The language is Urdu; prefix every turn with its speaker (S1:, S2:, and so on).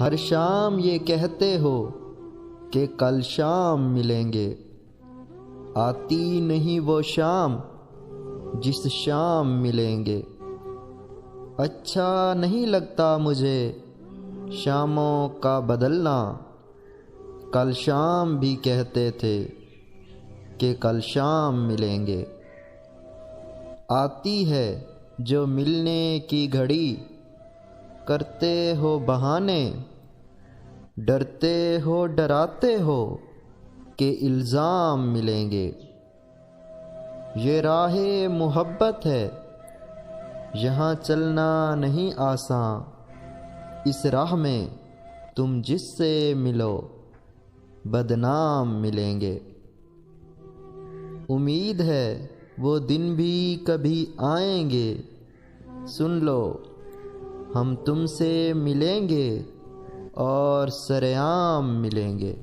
S1: ہر شام یہ کہتے ہو کہ کل شام ملیں گے، آتی نہیں وہ شام جس شام ملیں گے۔ اچھا نہیں لگتا مجھے شاموں کا بدلنا، کل شام بھی کہتے تھے کہ کل شام ملیں گے۔ آتی ہے جو ملنے کی گھڑی، کرتے ہو بہانے، ڈرتے ہو ڈراتے ہو کہ الزام ملیں گے۔ یہ راہ محبت ہے یہاں چلنا نہیں آساں، اس راہ میں تم جس سے ملو بدنام ملیں گے۔ امید ہے وہ دن بھی کبھی آئیں گے، سن لو ہم تم سے ملیں گے اور سرعام ملیں گے۔